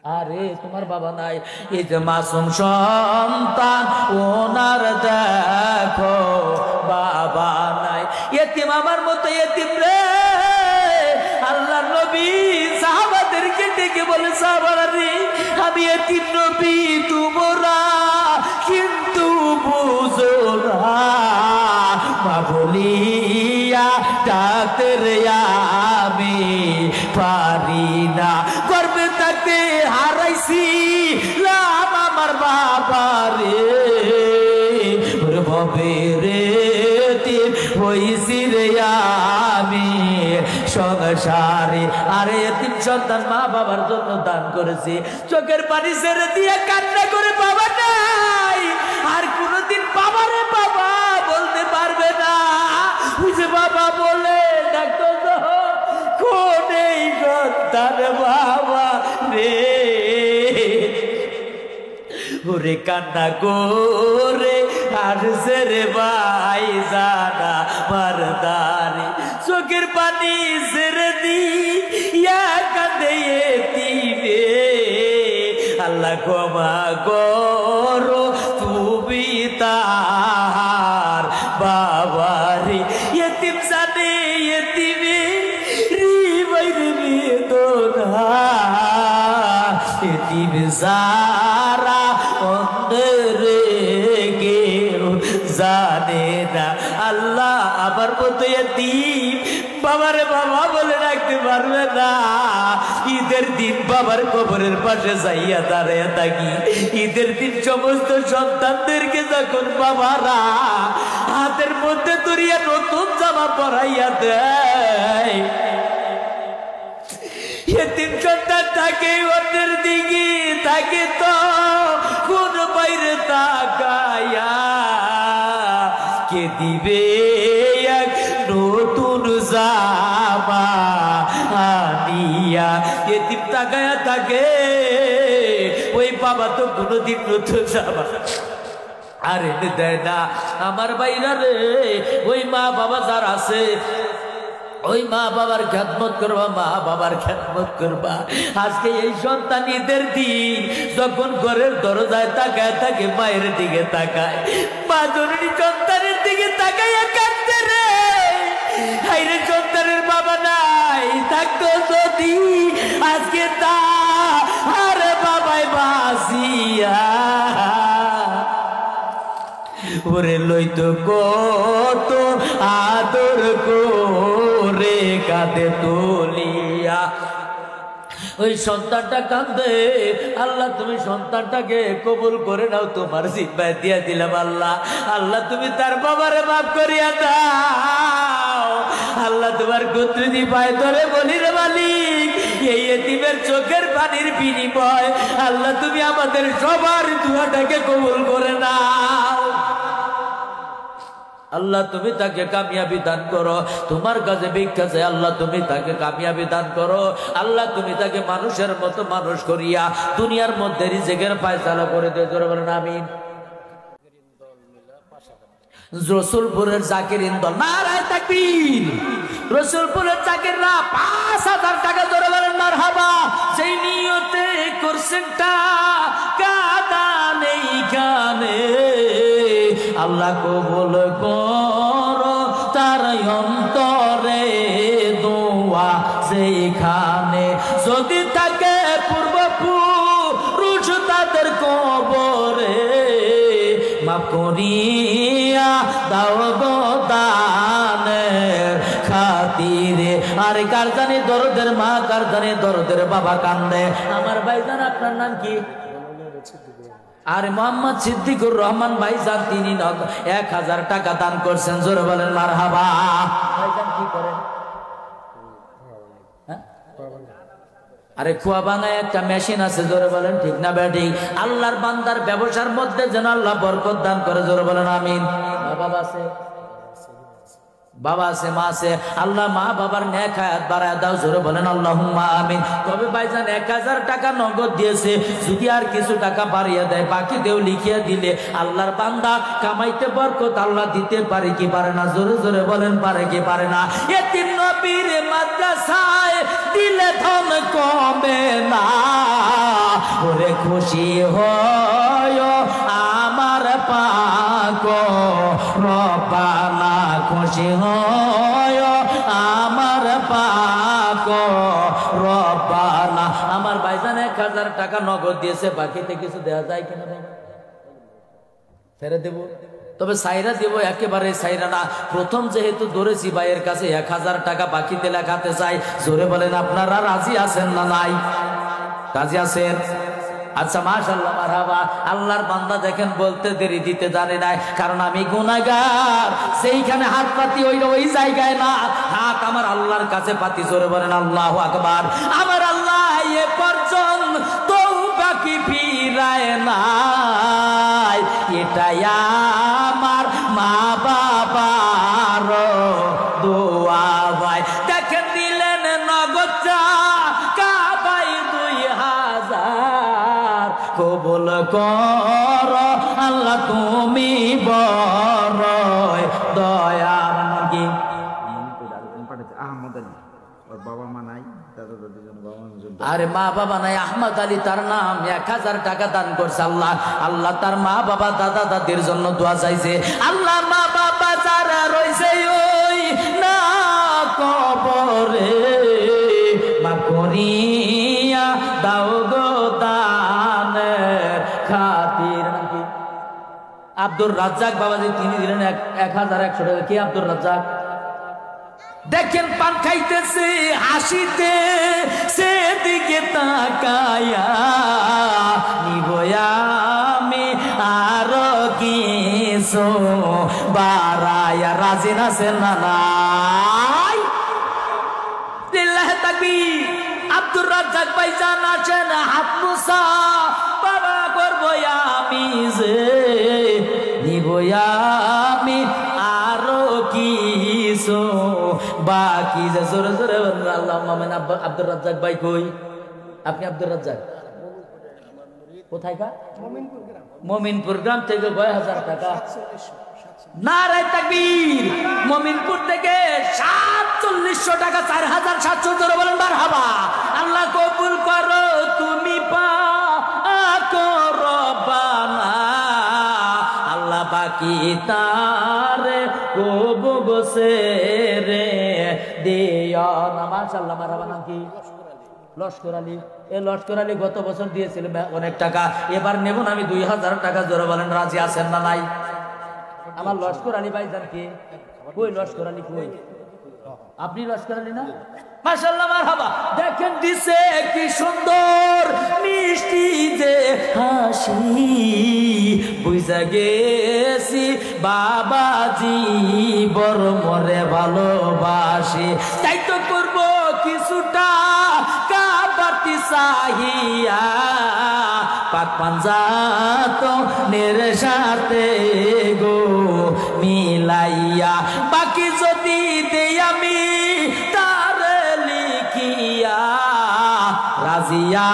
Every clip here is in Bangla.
আরে তোমার বাবা নাই, এই যে মাসুম সন্তান ওনার দেখো বাবা নাই। এতিম আমার মতো এতিম রে। আল্লাহ নবী সাহাবাদেরকে ডেকে বলে, সাহাবারা রে, আমি এতিম নবী তোমরা কিন্তু বুঝো না, মা বলিয়া ডাকতে রে আমি পারি না, গর্বে থাকতে হারাইছি লাম আমার বাবা রে, ভবে রে হইছি রে আমি সংসারে। আরে এতিম সন্তান মা বাবার জন্য দান করেছি, চোখের পানি ছেড়ে দিয়ে কান্না করে বাবা নাই, আর কোনদিন বাবারে বাবা বলতে পারবে না। বুঝে বাবা বলে ডাক্তার কোন এই সন্তান বাবা রে, ওরে কান্না করে আর সেরে ভাই জানা মারদারি, চোখের পানি ছেড়ে দিয়া কাঁদে এতিমে। আল্লাহ ক্ষমা করো তুমি তার বাবারি, এতিম জানে এতিমে রিবাইরে বেদনা, এতিম যারা অন্ধরে কেউ জানে না। আল্লাহ আমার মতো এতিম বাবারে বাবা বলে রাখতে পারবে না। ঈদের দিন বাবার কবরের পাশে যাইয়া দাঁড়াইয়া থাকি, ঈদের দিন সমস্ত সন্তানদেরকে যখন বাবারা হাতের মধ্যে ধরিয়া নতুন জামা পরাইয়া দেয়, এতিম সন্তান থাকে অন্যের দিকে থাকে তো কোন বাইরে তাকায়া কে দিবে এক নতুন জামা আনিয়া, এতিম তাকায়া থাকে, ওই বাবা তো কোনদিন নতুন জামা আর এনে দেয় না। আমার বাইরা রে, ওই মা বাবা যার আছে ওই মা বাবার খেদমত করবা, মা বাবার খেদমত করবা। আজকে এই সন্তান ঈদের দিন যখন ঘরের দরজায় তাকায় থাকে, মায়ের দিকে তাকায়, মা জননী সন্তানের দিকে তাকাইয়া কাঁদতে রে। হাইরে সন্তানের বাবা নাই, থাকতো যদি আজকে তা আর বাবাই বাসিয়া ওরে লইতো কত আদর করে কাঁদে তুলিয়া। ওই সন্তানটা কাঁদে, আল্লাহ তুমি সন্তানটাকে কবুল করে নাও, তোমার জিম্মায় দিয়া দিলাম আল্লাহ। আল্লাহ তুমি তার বাবারে মাফ করিয়া দাও। আল্লাহ তোমার কুদরতি পায়ে ধরে বলি রে মালিক, এই এতিমের চোখের পানির বিনিময় আল্লাহ তুমি আমাদের সবার দুয়াটাকে কবুল করে নাও। আল্লাহ তুমি তাকে কামিয়াবি দান করো, তোমার কাছে ভিক্ষা চাই, আল্লাহ তুমি তাকে কামিয়াবি দান করো। আল্লাহ তুমি তাকে মানুষের মতো মানুষ করিয়া দুনিয়ার মধ্যে রিজিকের ফয়সালা করে দিও। জোরে বলেন আমিন। রসুলপুরের জাকিরিন দল, নারায়ে তাকবীর। রসুলপুরের জাকিররা ৫,০০০ টাকা জোরে বলেন মারহাবা। সেই নিয়তে করছেন টাকা নেই কানে, আল্লাহ কবুল করো তার অন্তরে দোয়া সেইখানে। যদি থাকে পূর্বপুরুষ তাদের কবরে মাফ করিয়া দাও গো দানের খাতিরে। আর কার জানি দরদের মা, কার জানি দরদের বাবা কান্দে। আমার ভাইজান আপনার নাম কি? আর মোহাম্মদ সিদ্দিকুর রহমান ভাইজান, তিনি ১,০০০ টাকা দান করছেন। জোরে বলেন মারহাবা। ভাইজান কি করেন? আরে কুয়া বাঙায় একটা মেশিন আছে। জোরে বলেন ঠিক না ব্যাটিক? আল্লাহর বান্দার ব্যবসার মধ্যে যেন আল্লাহ বরকত দান করে। জোরে বলেন আমিন। বাবা আছে, বাবা আছে, মা আছে, আল্লাহ মা বাবার নেক হায়াত বাড়ায় দাও। জোরে বলেন আল্লাহুম্মা আমিন। তবে ভাইজান ১,০০০ টাকা নগদ দিয়েছে, যদি আর কিছু টাকা বাড়িয়ে দেয় বাকি দেও লিখিয়ে দিলে আল্লাহর বান্দা কামাইতে বরকত আল্লাহ দিতে পারে কি পারে না? জোরে জোরে বলেন পারে কি পারে না? এতিম নবীর মাদ্রাসায় দিলে ধন কমে না, ওরে খুশি হয় আমার পাক রব্বানা খুশি হয় আমার পাক রব্বানা। আমার ভাইজান 1000 টাকা নগদ দিয়েছে, বাকিতে কিছু দেওয়া যায় কিনা বাবা? ছেড়ে দেব, তবে সাইরা দেব একেবারে সাইরা না। প্রথম যেহেতু ধরেছি ভাইয়ের কাছে 1000 টাকা বাকিতে লেখাতে চাই। জোরে বলেন আপনারা রাজি আছেন না নাই? রাজি আছেন? আচ্ছা মাশাআল্লাহ মারহাবা। আল্লাহর বান্দা দেখেন বলতে দেরি দিতে জানে না, কারণ আমি গুনাহগার। সেইখানে হাত পাতি ওই জায়গায় না, হাত আমার আল্লাহর কাছে পাতি। জোরে বলেন আল্লাহু আকবার। আমার আল্লাহ এ পর্যন্ত তওবা কি ফিরায় নাই, এটাই আমার মা বাবার দোয়া ভাই। দেখেন দিলেন নগদ টাকা ভাই 2000, কবুল কর আল্লাহ তুমি বড় দয়া। কি আহমদ আলী, ওর বাবা মা নাই, দাদা দাদির জন্য বাবা মার জন্য। আরে মা বাবা নাই, আহমদ আলী তার নাম। 1000 টাকা দান করছে আল্লাহ। আল্লাহ তার মা বাবা দাদা দাদির জন্য দোয়া চাইছে। আল্লাহ মা বাবা যারা রয়েছে ওই না কবরে মাফ করিয়া দাও গো দানের খাতির। নাকি আব্দুর রাজ্জাক বাবাজি, তিনি দিলেন 1100 টাকা। কি আব্দুর রাজ্জাক? দেখেন পান খাইতেছে হাসিতে, সেদিকে তাকায়া নিব আমি আর কিছু বারায়া। রাজি আছেন না নাই? লিল্লাহি তাকবীর। আব্দুর রাজ্জাক ভাইজান আছেন হাত মুসা, বাবা করবো আমি যে নিব আমি আরো কিছু বাকি। যে জোরে জোরে আল্লাহ মামেন। আব্দুর রাজ্জাক ভাই কই? আপনি আব্দুর রাজ্জাক কোথায়? মমিনপুর গ্রাম থেকে 1000 টাকা। নারে তাকবীর। মমিনপুর থেকে 4700 টাকা, 4700। জোরে বলেন মারহাবা। আল্লাহ কবুল করো তুমি পাক রব্বানা। আল্লাহ বাকি তারে কবু বসে রে দিও না। মাশাআল্লাহ মারহাবা। নাম কি? লস্কর আলী। এই লস্কর আলী গত বছর দিয়েছিল অনেক টাকা, এবার নেব না আমি 2000 টাকা। জোরে বলেন রাজি আছেন না নাই? আমার লস্কর আলী ভাইজান কে? কই লস্কর আলী কই? আপনি লস্কর আলী না? মাশাআল্লাহ মারহাবা। দেখেন দিছে কি সুন্দর মিষ্টি যে হাসি, বুঝা গেছি বাবাজি বড় মরে ভালোবাসি। তাই তো করবো কিছুটা কাবাতি সাহিয়া, পাক পাঞ্জাত নের সাথে গো মিলাইয়া। বাকি যদি দেই আমি তার লিখিয়া, রাজিয়া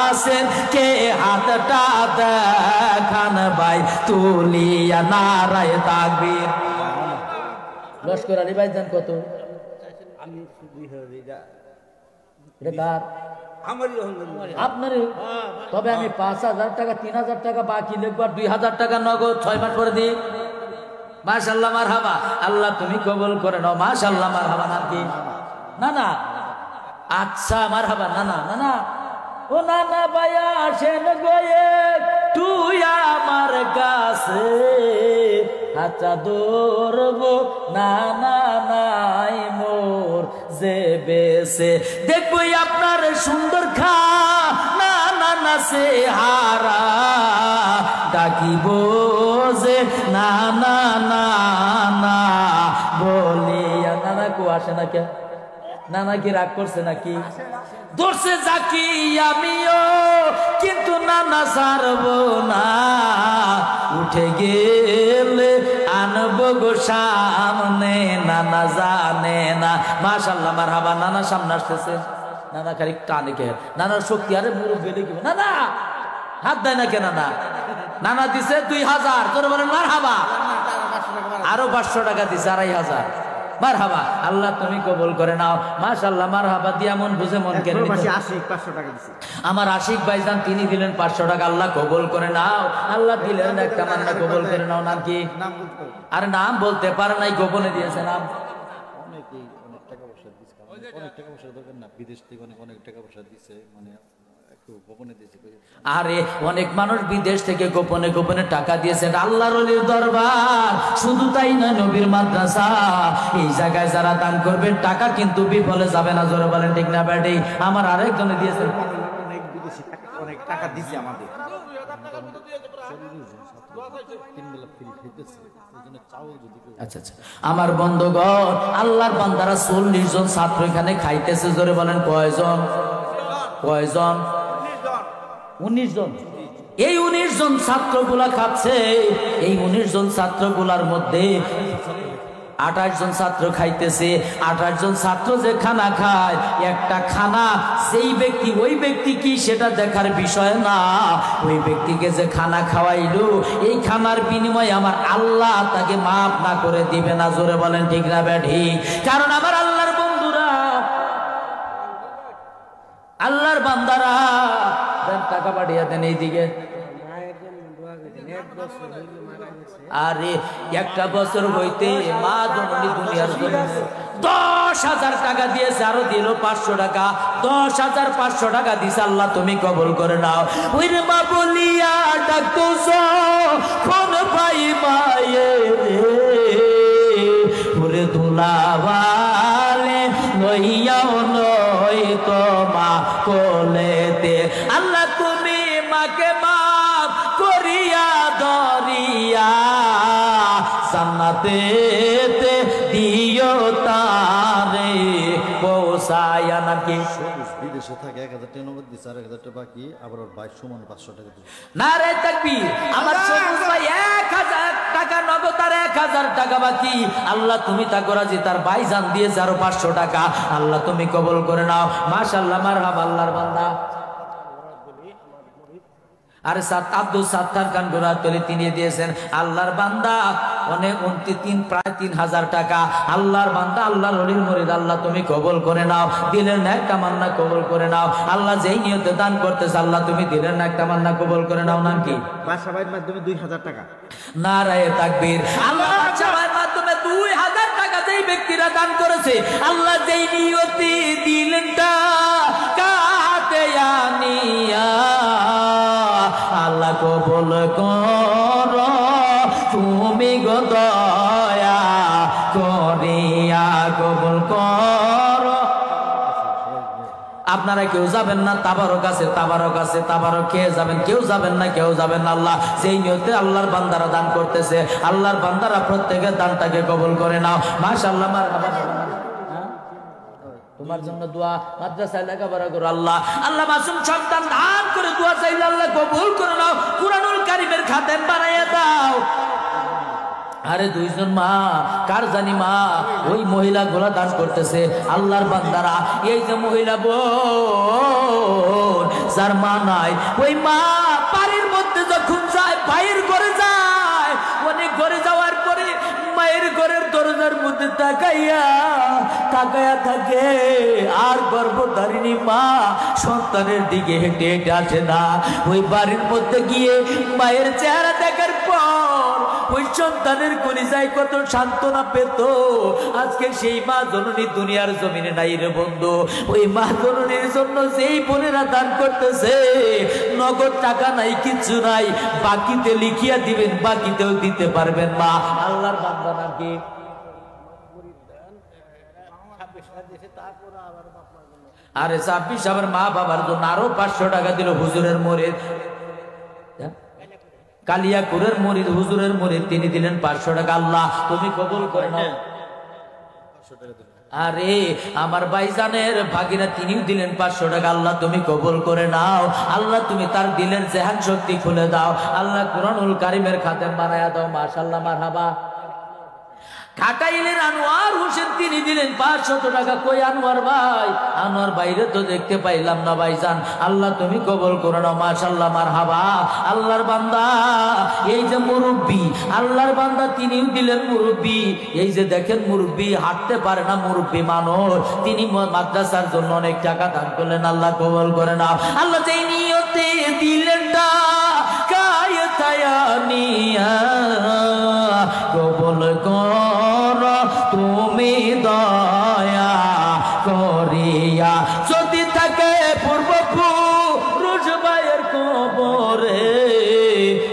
আছেন কে হাতটা দেখান ভাই তুলিয়া। নারায়ে তাকবীর। লস্কর আলী ভাইজান কত? আপনার? তবে আমি 5000 টাকা 3000 টাকা বাকি লিখবো, 2000 টাকা নগদ 6 মাস পরে দিই। মাশাআল্লাহ মারহাবা। আল্লাহ তুমি কবুল করে নাও। মাশাআল্লাহ মারহাবা। নাম কি? না না। আচ্ছা মারহাবা। না না না না। ও না না ভাইয়া আসেন গয়ে তুই আমার কাছে, হাতা ধরবো না না নাই মোর যে বেসে। দেখবো আপনার সুন্দর খা না না না সে হারা, ডাকিব যে না না না না বলিয়া। নানা কো আসে না কে? নানা কি রাগ করছে নাকি? ধরছে যাকি আমিও কিন্তু নানা ছাড়বো না, উঠে গেলে আনবো গো সামনে, নানা জানে না। মাশাআল্লাহ মারহাবা। নানা সামনে আসতেছে। নানা খালি টানে কে? নানার শক্তি। আরে মুরব্বি দেখি না না হাত দেয় না কে? নানা নানা দিছে 2000। তোর বলেন মারহাবা। আরো 500 টাকা দিছে, 2500। মারহাবা, আল্লাহ তুমি কবুল করে নাও। মাশাআল্লাহ, মারহাবা দিয়া মন বুঝে মন কেন প্রবাসী আশিক 500 টাকা দিছে। আমার আশিক ভাইজান তিনি দিলেন 500 টাকা। আল্লাহ কবুল করে নাও, আল্লাহ দিলেন একটা মান্না কবুল করে নাও। নাম কি? নাম বলতে পারবো? আরে নাম বলতে পারে নাই, গোপনে দিয়েছে নাম। অনেকেই অনেক টাকা পয়সা দিছে, অনেক টাকা পয়সা দরকার না, বিদেশ থেকে অনেক টাকা পয়সা দিছে, মানে একটু গোপনে দিয়েছে। আরে অনেক মানুষ বিদেশ থেকে গোপনে গোপনে টাকা দিয়েছে। আল্লাহর ওলির দরবার, শুধু তাই না নবীর মাদ্রাসা, এই জায়গায় যারা দান করবেন টাকা কিন্তু বিফলে যাবে না। জোরে বলেন ঠিক না ব্যাটি? আমার আরেকজনে দিয়েছেন, অনেক বিদেশি অনেক টাকা দিছে আমাদের। আচ্ছা আচ্ছা, আমার বন্ধুগণ, আল্লাহর বান্দারা 40 জন ছাত্র এখানে খাইতেছে। জোরে বলেন কয়জন? কয়জন? 19 জন। এই 19 জন ছাত্রগুলা খাচ্ছে। এই 19 জন ছাত্রগুলার মধ্যে 28 জন ছাত্র খাইতেছে। 28 জন ছাত্র যে খানা খায়, একটা খানা সেই ব্যক্তি, ওই ব্যক্তি কি সেটা দেখার বিষয় না। ওই ব্যক্তিকে যে খানা খাওয়াইলো, এই খানার বিনিময়ে আমার আল্লাহ তাকে মাফ না করে দিবে না। জোরে বলেন ঠিক না ব্যাঠি? কারণ আমার আল্লাহর বন্ধুরা, আল্লাহর বান্দারা, টাকা পাঠিয়ে দেন এইদিকে। আরে একটা বছর হইতে মা জননী দুনিয়ার জন্য 10,000 টাকা দিয়েছে, আরো দিল 500 টাকা। 10,500 টাকা দিছে। আল্লাহ তুমি কবুল করে নাও। ওই রে মা বলিয়া ডাকতো কোন ভাই মায়ে ওরে দুলাবালে লইয়াও নয় তো মা কোলেতে। আল্লাহ তুমি মাকে মাফ করিয়া দরিয়া জান্নাতেতে দিও তারে পৌঁছায়া। নাকি বিদেশে থাকে 1000 টাকা নগদ দিছে, আর 1000 টাকা বাকি, আবার ওর ভাই সমান 500 টাকা দিছে। নারে তাকবীর! আমার সবুজ ভাই 1000 টাকা নগদ আর 1000 টাকা বাকি। আল্লাহ তুমি তা করাজি, তার ভাইজান দিয়েছে আরো 500 টাকা। আল্লাহ তুমি কবুল করে নাও। মাশাআল্লাহ, মারহাবা আল্লাহর বান্দা। আরে আব্দুল সাত্তার খান গোরাতলি তিনি দিয়েছেন আল্লাহর বান্দা অনেক 29 প্রায় 3000 টাকা। আল্লাহর বান্দা, আল্লাহর ওলির মুরিদ, আল্লাহ তুমি কবুল করে নাও। দিলের নেক তামান্না কবুল করে নাও। আল্লাহ যেই নিয়তে দান করতেছে, আল্লাহ তুমি দিলের নেক তামান্না কবুল করে নাও। নাম কি? বাদশা ভাইয়ের মাধ্যমে 2000 টাকা। নারায়ে তাকবীর! আল্লাহ বাদশা ভাইয়ের মাধ্যমে 2000 টাকা যেই ব্যক্তিরা দান করেছে, আল্লাহ যেই নিয়তে দিলেন কাতে আনিয়া, আল্লাহ কবুল কর তুমি গো দয়া করিয়া, কবুল কর। আপনারা কেউ যাবেন না তাবারক আছে, তাবারক আছে, তাবারক খেয়ে যাবেন। কেউ যাবেন না, কেউ যাবেন না। আল্লাহ সেই নিয়তে আল্লাহর বান্দারা দান করতেছে। আল্লাহর বান্দারা প্রত্যেকের দানটাকে কবুল করে নাও। মাশাআল্লাহ, মারহাবা। তোমার জন্য দোয়া, মাদ্রাসায় লেখাপড়া করো। আল্লাহ আল্লাহ মাসুম সন্তান দান করে দোয়া চাইলে আল্লাহ কবুল করে নাও। কুরআনুল কারীমের খাতেম বানাইয়া দাও। আরে 2 জন মা, কার জানি মা, ওই মহিলা গোলা দান করতেছে। আল্লাহর বান্দারা, এই যে মহিলা বোন যার মা নাই, ওই মা বাড়ির মধ্যে যখন যায়, ভাইয়ের ঘরে যায়, অনেক ঘরে যাওয়ার পরে মায়ের ঘরের দরজার মধ্যে তাকাইয়া থাকে। আর গর্ভধারিণী মা সন্তানের দিকে হেঁটে হেঁটে আসে না। ওই বাড়ির মধ্যে গিয়ে মায়ের চেহারা দেখার পর ওই সন্তানের কলিজায় কত সান্ত্বনা পেত। আজকে সেই মা জননী দুনিয়ার জমিনে নাই রে বন্ধু। ওই মা জননীর জন্য যেই বোনেরা দান করতেছে, নগদ টাকা নাই, কিচ্ছু নাই, বাকিতে লিখিয়া দিবেন, বাকিতেও দিতে পারবেন মা। আল্লাহর বান্দা নাকি? আরে 26 আবার মা বাবার জন্য আরো 500 টাকা দিল হুজুরের মুরিদ, কালিয়াকুরের মুরিদ, হুজুরের মুরিদ, তিনি দিলেন 500 টাকা। আল্লাহ তুমি কবুল করে নাও। আরে আমার ভাইজানের ভাগিনা তিনিও দিলেন 500 টাকা। আল্লাহ তুমি কবুল করে নাও। আল্লাহ তুমি তার দিলের জেহান শক্তি খুলে দাও। আল্লাহ কুরআনুল কারীমের খাতেম বানায়া দাও। মাশাআল্লাহ, মারহাবা। ঘাটাইলের আনোয়ার হোসেন তিনি দিলেন 500 টাকা। কই আনোয়ার ভাই? আনোয়ার বাইরে তো দেখতে পাইলাম না ভাইজান। আল্লাহ তুমি কবুল করে নাও। মাশাআল্লাহ, মারহাবা। আল্লাহর বান্দা, এই যে মুরব্বি, আল্লাহর বান্দা তিনিও দিলেন মুরব্বি। এই যে দেখেন মুরব্বি হাঁটতে পারে না, মুরব্বি মানুষ, তিনি মাদ্রাসার জন্য অনেক টাকা দান করলেন। আল্লাহ কবুল করে নাও। আল্লাহ যেই নিয়তে দিলেন কবুল কর তুমি দয়া করিয়া। যদি থাকে পূর্বপুরুষ ভাইয়ের কবরে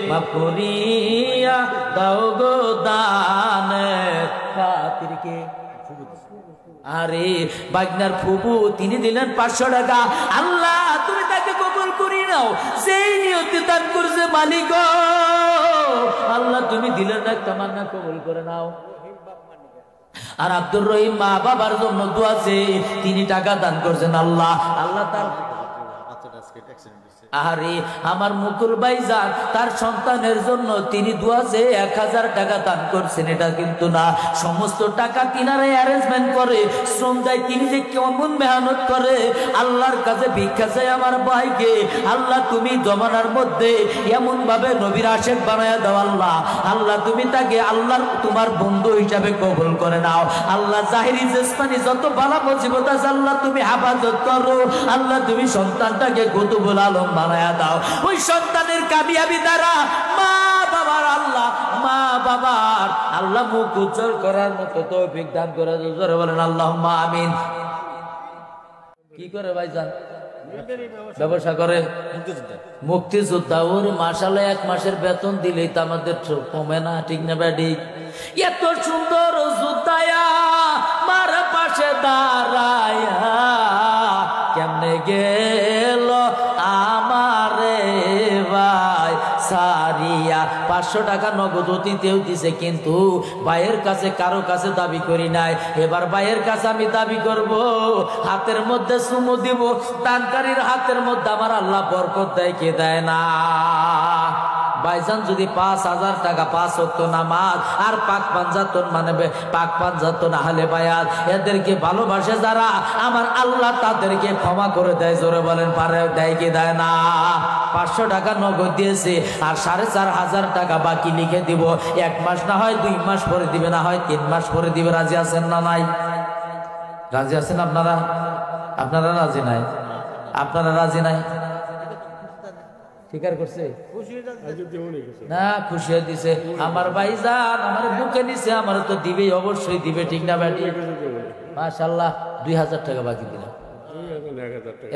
মাফ করিয়া দাও গো দানের খাতিরকে। আরে বাগনার ফুবু তিনি দিলেন 500 টাকা। আল্লাহ তুমি তাকে কবুল করি নাও। সেই নিয়তে দান করছে মালিক, আল্লাহ তুমি দিলেন না, তামান্না কবুল করে নাও। আর আব্দুর রহিম মা বাবার জন্য দোয়া আছে, তিনি টাকা দান করছেন। আল্লাহ আল্লাহ তার আরে আমার মুকুল ভাইজান তার সন্তানের জন্য তিনি দুয়াছে 1000 টাকা দান করছেন। এটা কিন্তু না, সমস্ত টাকা কিনারে অ্যারেঞ্জমেন্ট করে, শ্রম দেয়। তিনি যে কেমন মেহনত করে, আল্লাহর কাছে ভিক্ষা চাই আমার ভাইকে। আল্লাহ তুমি জমানার মধ্যে এমন ভাবে নবীর আশেক বানায়া দাও। আল্লাহ আল্লাহ তুমি তাকে আল্লাহর তোমার বন্ধু হিসাবে কবুল করে নাও। আল্লাহ জাহিরি জেসমানি যত বালা মুসিবত আছে আল্লাহ তুমি হেফাজত করো। আল্লাহ তুমি সন্তানটাকে কুতুবুল আলম বানায়া দাও। ওই সন্তানের কামিয়াবি দ্বারা মা বাবার আল্লাহ, মা বাবার আল্লাহ মুখ উজ্জ্বল করার মতো তৌফিক দান করে। জোরে বলেন আল্লাহুম্মা আমিন। কি করে ভাইজান? ব্যবসা করে মুক্তিযোদ্ধা। ওর মাসালে 1 মাসের বেতন দিলেই তো আমাদের কমে না, ঠিক না ব্যাডি? এত সুন্দর যোদ্ধায়া মার পাশে দাঁড়ায়া কেমনে গেল আমারে ভাই সারিয়া। 500 টাকা নগদ অতীতেও দিছে, কিন্তু ভাইয়ের কাছে কারো কাছে দাবি করি নাই। এবার ভাইয়ের কাছে আমি দাবি করব, হাতের মধ্যে চুমু দিব। দানকারীর হাতের মধ্যে আমার আল্লাহ বরকত দেয়, কে দেয় না? ভাইজান যদি 5000 টাকা 5 ওয়াক্ত নামাজ আর পাক পাঞ্জাতন মানে পাক পাঞ্জাতন আহলে বায়াত এদেরকে ভালোবাসে যারা, আমার আল্লাহ তাদেরকে ক্ষমা করে দেয়। জোরে বলেন পারে দেয় কি দেয় না? 500 টাকা নগদ দিয়েছে আর 4500 টাকা বাকি লিখে দিব। 1 মাস না হয় 2 মাস পরে দিবে, না হয় 3 মাস পরে দিবে। রাজি আছেন না নাই? রাজি আছেন আপনারা? আপনারা রাজি নাই? আপনারা রাজি নাই? স্বীকার করছে না? খুশি হয়ে দিছে আমার ভাইজান, আমার বুকে নিছে, আমার তো দিবে, অবশ্যই দিবে, ঠিক না ভাই? মাশাআল্লাহ 2000 টাকা বাকি দিলাম।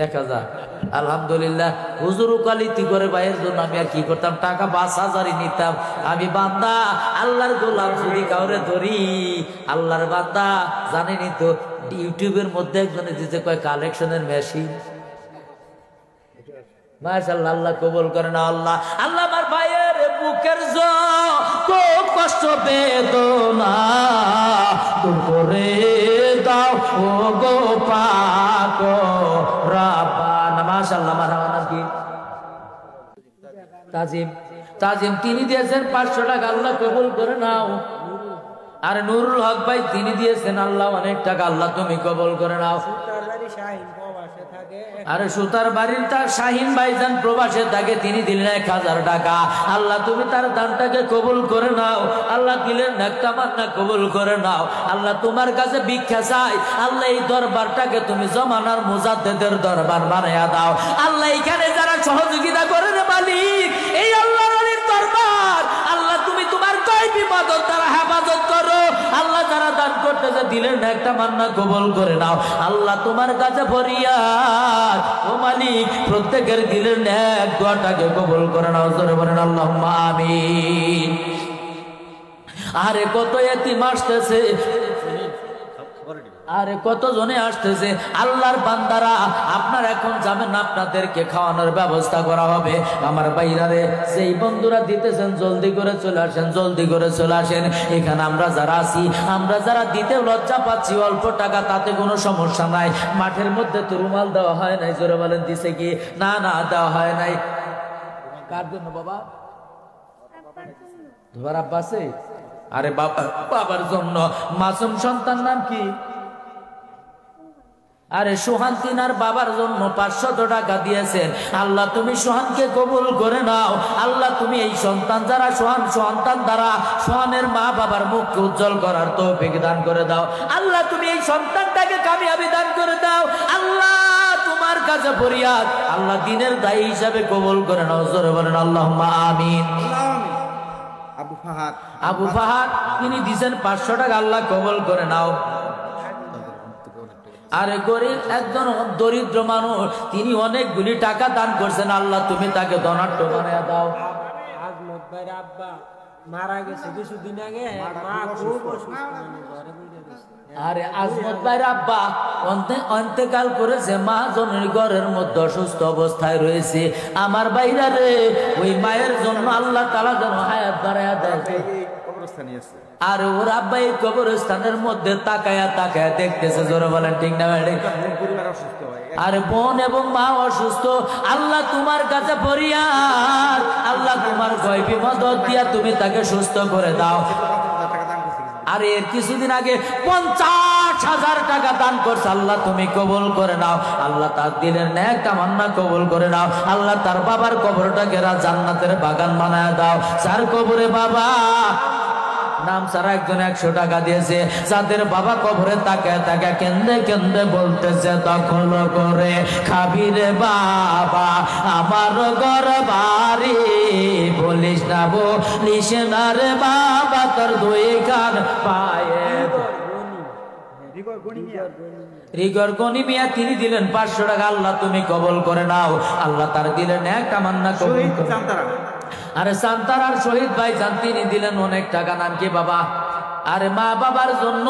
1000 আলহামদুলিল্লাহ। হুজুর কালিতি করে ভাইয়ের জন্য আমি আর কি করতাম, টাকা 5000ই নিতাম। আমি বান্দা আল্লাহর গোলাম, যদি কাউরে ধরি আল্লাহর বান্দা। জানেনি তো ইউটিউবের মধ্যে একজনে দিতে কয় কালেকশনের মেশিন। মাশাআল্লাহ, আল্লাহ কবুল করে না। আল্লাহ আল্লাহ আমার ভাইয়ের বুকের খুব কষ্ট বেদনা দূর করে দাও ও গো পাক রব্বানা। মাশাআল্লাহ, মারহাবা। কি তাজিম? তাজিম তিনি দিয়েছেন 500 টাকা, আল্লাহ কবুল করে নাও। আর নুরুল হক ভাই তিনি দিয়েছেন আল্লাহ অনেক টাকা, আল্লাহ তুমি কবুল করে নাও। আরে সুতার বাড়ির তার শাহিন ভাইজান প্রবাসে থাকে, তিনি দিলেন 1000 টাকা। আল্লাহ তুমি তার দানটাকে কবুল করে নাও। আল্লাহ দিলেন একটা মান্না কবুল করে নাও। আল্লাহ তোমার কাছে ভিক্ষা চাই। আল্লাহ এই দরবারটাকে তুমি জমানার মুজাদ্দেদের দরবার বানায়া দাও। আল্লাহ এখানে যারা সহযোগিতা করে রে মালিক, এই আল্লাহর ওলির দরবার আল্লাহ তুমি তোমার গায়বী মাদত দ্বারা হেফাজত করো। আল্লাহ যারা দান করতেছে দিলেন একটা মান্না কবুল করে নাও। আল্লাহ তোমার কাছে ফরিয়াদ ও মালিক, প্রত্যেকের দিলেন এক দোয়াটাকে কবুল করে নাও। জোরে বলেন আল্লাহুম্মা আমিন। আরে কত এতিম আসতেছে, আরে কত জনে আসতেছে আল্লাহর বান্দারা। আপনারা এখন যাবেন, আপনাদেরকে খাওয়ানোর ব্যবস্থা করা হবে। আমার বাইরারে সেই বন্ধুরা দিতেছেন, জলদি করে চলে আসেন, জলদি করে চলে আসেন। এখানে আমরা যারা আছি, আমরা যারা দিতে লজ্জা পাচ্ছি অল্প টাকা, তাতে কোনো সমস্যা নাই। মাঠের মধ্যে তো রুমাল দেওয়া হয় নাই। জোরে বলেন দিছে কি? না না, দেওয়া হয় নাই। কার জন্য বাবা? তোমার আব্বা আছে? আরে বাবার জন্য মাসুম সন্তান নাম কি? আরে সোহান তিনার বাবার জন্য 500 টাকা দিয়েছেন। আল্লাহ তুমি সোহানকে কবুল করে নাও। আল্লাহ তুমি এই সন্তান যারা সন্তান দ্বারা সোহানের মা বাবার মুখকে উজ্জ্বল করার তৌফিক দান করে দাও। আল্লাহ তুমি এই সন্তানটাকে কামিয়াবি দান করে দাও। আল্লাহ তোমার কাছে ফরিয়াদ, আল্লাহ দিনের দায়ী হিসাবে কবুল করে নাও। জোরে বলেন আল্লাহুম্মা আমিন। আবু ফাহাদ তিনি দিয়েছেন 500 টাকা, আল্লাহ কবুল করে নাও। আরে গরিব একজন দরিদ্র মানুষ, তিনি অনেকগুলি টাকা দান করছেন, আল্লাহ তুমি তাকে ধনাঢ্য বানিয়ে দাও। আজমত ভাইয়ের আব্বা মারা গেছে কিছুদিন আগে, মা খুব অসুস্থ, ঘরে বসে গেছে। আরে আজমত ভাইয়ের আব্বা অন্তেকাল করেছে, মা জনের ঘরের মধ্যে অসুস্থ অবস্থায় রয়েছে। আমার বাইরা রে, ওই মায়ের জন্য আল্লাহ তাআলা যেন হায়াত বাড়ায়া দেয়। আর ওর আব্বা এই কবরস্থানের মধ্যে তাকায়া তাকায়া দেখতেছে। জোরে বলেন ঠিক না ভাই? আর বোন এবং মা অসুস্থ, আল্লাহ তোমার কাছে ফরিয়াদ, আল্লাহ তোমার গয়বী মদদ দিয়া তুমি তাকে সুস্থ করে দাও। আর এর কিছুদিন আগে 50,000 টাকা দান করছে, আল্লাহ তুমি কবুল করে নাও। আল্লাহ তার দিলের নেক তামান্না কবুল করে নাও। আল্লাহ তার বাবার কবরটাকে জান্নাতের বাগান বানায় দাও। যার কবরে বাবা নাম সারা একজন 100 টাকা দিয়েছে, যাদের বাবা কবরে তাকে তাকে কেন্দে কেন্দে বলতেছে, দখল করে খাবি রে বাবা আমার ঘর বাড়ি, বলিস না রে বাবা তোর 2 কান পায়ে। রিগর গনি মিয়া তিনি দিলেন 500 টাকা, আল্লাহ তুমি কবুল করে নাও। আল্লাহ তার দিলেন নেক তামান্না কবুল করে। আরে সান্তারার শহীদ ভাই জান তিনি দিলেন অনেক টাকা। নাম কি বাবা? আরে মা বাবার জন্য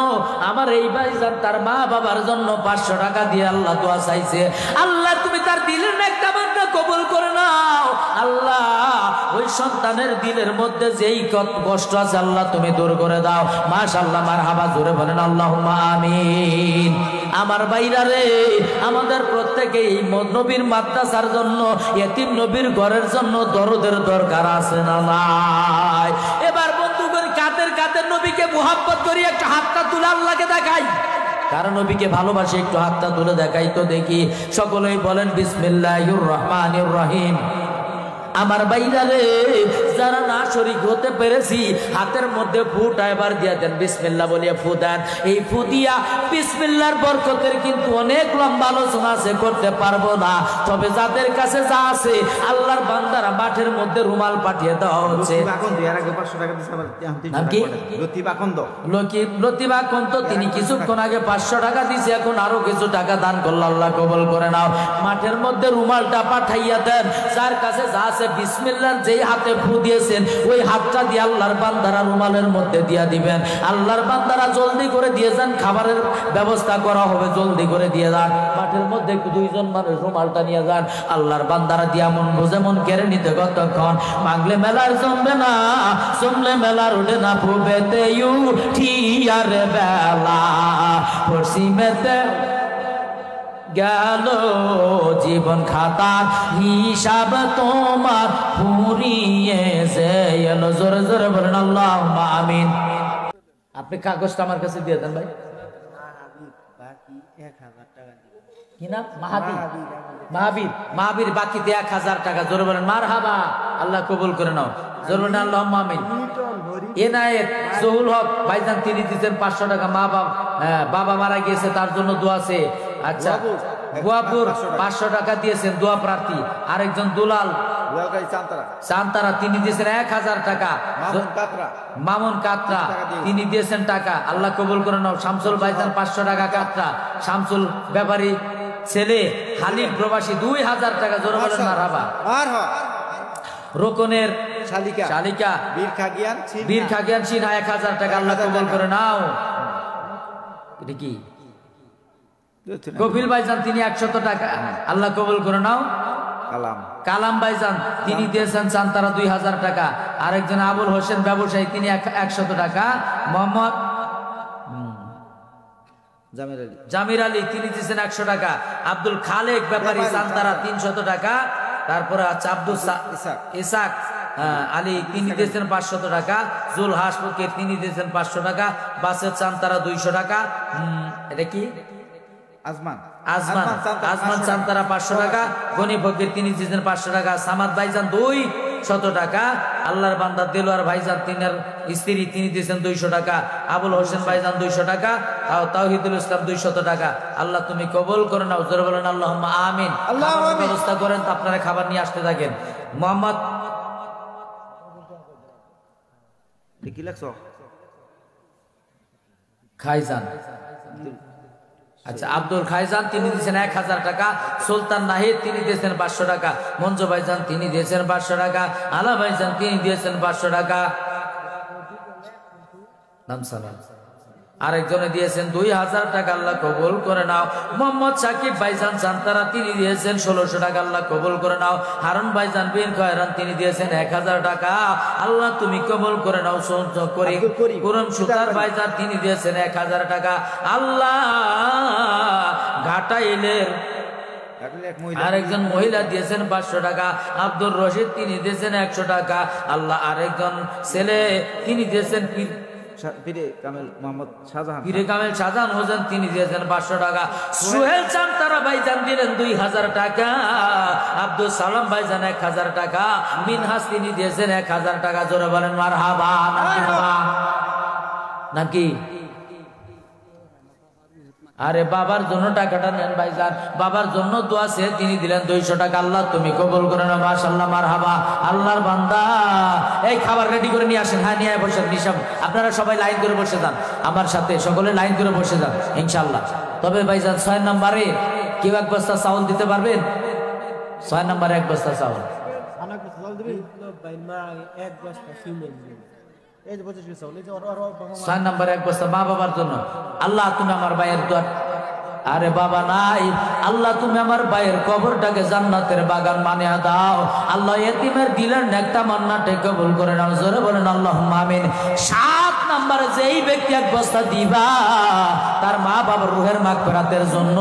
আমার এই ভাই জান তার মা বাবার জন্য 500 টাকা দিয়ে আল্লাহ দোয়া চাইছে। আল্লাহ তুমি তার দিলের নেক তামান্না কবুল করে নাও। আল্লাহ ওই সন্তানের দিলের মধ্যে যেই কষ্ট আছে আল্লাহ তুমি দূর করে দাও। মাশাআল্লাহ মারহাবা, জোরে বলেন আল্লাহুম্মা আমিন। আমার ভাইরা রে, আমাদের প্রত্যেকেই নবীর মাদ্রাসার জন্য, এতিম নবীর ঘরের জন্য দরদের দরকার আছে না নাই? এবার বন্ধুগণ কাদের নবীকে মুহাব্বত করি, একটা হাতটা তুলে আল্লাহকে দেখাই। কারণ নবীকে ভালোবাসি, একটু হাতটা তুলে দেখাই তো দেখি। সকলেই বলেন বিসমিল্লাহির রহমানির রহিম। আমার বাইরা রে, যারা না শরীক হতে পেরেছি হাতের মধ্যে ফুটা এবার দিয়া দেন, বিসমিল্লাহ বলিয়া ফু দেন। এই ফু দিয়া বিসমিল্লাহর বরকতের কিন্তু অনেক লম্বা আলোচনা আছে, করতে পারবো না। তবে যাদের কাছে যা আছে আল্লাহর বান্দারা মাঠের মধ্যে রুমাল পাঠিয়ে দেওয়া হচ্ছে। লতিফা কন্ত তিনি কিছুক্ষণ আগে 500 টাকা দিয়েছে, এখন আরো কিছু টাকা দান করলো, আল্লাহ কবুল করে নাও। মাঠের মধ্যে রুমালটা পাঠাইয়া দেন। যার কাছে যা আছে বিসমিল্লাহর যেই হাতে ফু দিয়েছেন ওই হাতটা দিয়ে আল্লাহর বান্দারা রুমালের মধ্যে দিয়া দিবেন। আল্লাহর বান্দারা জলদি করে দিয়ে যান, খাবারের ব্যবস্থা করা হবে, জলদি করে দিয়ে যান। মাঠের মধ্যে 2জন মানুষ রুমালটা নিয়ে যান। আল্লাহর বান্দারা দিয়া মন বুঝে মন কেড়ে নিতে কতক্ষণ। মাগলে মেলার জমবে না, জমলে মেলার উঠে না, ফুবেতে উঠিয়ার বেলা পশ্চিমেতে গেল জীবন খাতার হিসাব তোমার ফুরিয়ে এলো। জোরে জোরে বলেন আল্লাহুম্মা আমিন। আপনি কাগজটা আমার কাছে দিয়ে দেন ভাই। কি নাম? মাহাবীর বাকিতে 1000 টাকা। জোরে বলেন মারহাবা, আল্লাহ কবুল করে নাও। জোরে বলেন আল্লাহুম্মা আমিন। এনায়েত জহুল হক ভাইজান তিনি দিতেন 500 টাকা। বাবা মারা গিয়েছে তার জন্য দোয়া আছে। আচ্ছা, বুয়াপুর 500 টাকা দিয়েছেন দোয়া প্রার্থী। আরেকজন দুলাল সান্তারা তিনি দিয়েছেন 1000 টাকা। মামুন কাতরা তিনি দিয়েছেন টাকা, আল্লাহ কবুল করে নাও। শামসুল ভাইজান 500 টাকা কাতরা। শামসুল ব্যাপারী ছেলে হালিম প্রবাসী 2000 টাকা। জোরে বলেন মারহাবা। রোকনের শালিকা বীর খাগিয়ান সিনহা 1000 টাকা, আল্লাহ কবুল করে নাও। এটা কি? কপিল ভাইজান তিনি 100 টাকা, আল্লাহ কবুল করে নাও। কালাম ভাইজান তিনি দিয়েছেন চান্তারা 2000 টাকা। আরেকজন আবুল হোসেন ব্যবসায়ী তিনি 100 টাকা। মোহাম্মদ জামির আলী তিনি দিয়েছেন 100 টাকা। আব্দুল খালেক ব্যাপারী চান্তারা 300 টাকা। তারপরে আচ্ছা আব্দুল ইসাক আলী তিনি দিয়েছেন 500 টাকা, জুল হাস ফকির তিনি দিয়েছেন 500 টাকা, বাসের চান তারা 200 টাকা, এটা কি আজমান চান তারা 500 টাকা, গনি ফকির তিনি দিয়েছেন 500 টাকা, সামাদ ভাইজান 200 টাকা, আল্লাহর বান্দা দেলোয়ার ভাইজান তিনার স্ত্রী তিনি দিয়েছেন 200 টাকা, আবুল হোসেন ভাইজান 200 টাকা, তাওহিদুল ইসলাম 200 টাকা। আল্লাহ তুমি কবুল করে নাও, জোরে বলেন আল্লাহুম্মা আমিন। খাবারের ব্যবস্থা করেন তো আপনারা খাবার নিয়ে আসতে থাকেন। মোহাম্মদ কি লাগছো খাইজান, আচ্ছা আব্দুল খাইজান তিনি দিয়েছেন 1000 টাকা, সুলতান নাহিদ তিনি দিয়েছেন 500 টাকা, মঞ্জু ভাইজান তিনি দিয়েছেন 500 টাকা, আলা ভাইজান তিনি দিয়েছেন 500 টাকা, আরেকজনে দিয়েছেন 2000 টাকা, আল্লাহ কবুল করে নাও। মোহাম্মদ সাকিব ভাইজান চান্তারা তিনি দিয়েছেন 1600 টাকা, আল্লাহ কবুল করে নাও। হারুন ভাইজান বিন খয়রান তিনি দিয়েছেন 1000 টাকা, আল্লাহ তুমি কবুল করে নাও। কুরম সুতার ভাইজান তিনি দিয়েছেন 1000 টাকা, আল্লাহ ঘাটাইলের আরেকজন মহিলা দিয়েছেন 500 টাকা, আব্দুর রশিদ তিনি দিয়েছেন 100 টাকা, আল্লাহ আরেকজন ছেলে তিনি দিয়েছেন পীরে কামেল শাহজাহান হোসেন তিনি দিয়েছেন 500 টাকা, সোহেল চান্তারা ভাইজান দিলেন 2000 টাকা, আব্দুল সালাম ভাইজান 1000 টাকা, মিনহাস তিনি দিয়েছেন 1000 টাকা। জোরে বলেন মারহাবা। নাকি আরে বাবার জন্য টাকাটা নেন ভাইজান, বাবার জন্য দোয়া আছে তিনি দিলেন 200 টাকা, আল্লাহ তুমি কবুল করে নাও। মাশাআল্লাহ মারহাবা। আল্লাহর বান্দা এই খাবার রেডি করে নিয়ে আসেন। হ্যাঁ নিয়ে বসেন, নিশাব আপনারা সবাই লাইন করে বসে যান, আমার সাথে সকলে লাইন করে বসে যান ইনশাআল্লাহ। তবে ভাইজান 6 নম্বরে কেউ 1 বস্তা চাউল দিতে পারবেন? 6 নম্বরে 1 বস্তা চাউল, 6 নম্বরে 1 বস্তা মা বাবার জন্য। আল্লাহ তুমি আমার ভাইয়ের দোয়া, আরে বাবা নাই, আল্লাহ তুমি আমার ভাইয়ের কবরটাকে জান্নাতের বাগান বানিয়ে দাও। আল্লাহ এতিমের দিলের নেকটা মান্নাতে কবুল করে নাও। জোরে বলেন আল্লাহুম্মা আমিন। 7 নম্বরে যেই ব্যক্তি 1 বস্তা দিবা তার মা বাবার রুহের মাগফিরাতের জন্য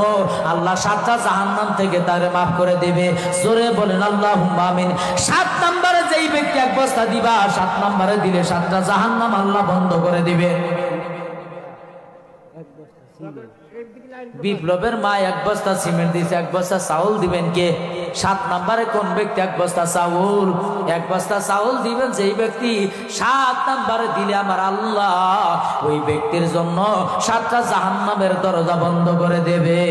আল্লাহ 7টা জাহান্নাম থেকে তারে মাফ করে দেবে। জোরে বলেন আল্লাহুম্মা আমিন। 7 নম্বরে যেই ব্যক্তি 1 বস্তা দিবা, 7 নম্বরে দিলে 7টা জাহান্নাম আল্লাহ বন্ধ করে দিবে। বিপ্লবের মা 1 বস্তা সিমেন্ট দিয়েছে, 1 বস্তা চাউল দিবেন কে? 7 নম্বরে কোন ব্যক্তি 1 বস্তা চাউল, 1 বস্তা চাউল দিবেন যেই ব্যক্তি 7 নম্বরে দিলে আমার আল্লাহ ওই ব্যক্তির জন্য 7টা জাহান্নামের দরজা বন্ধ করে দেবে।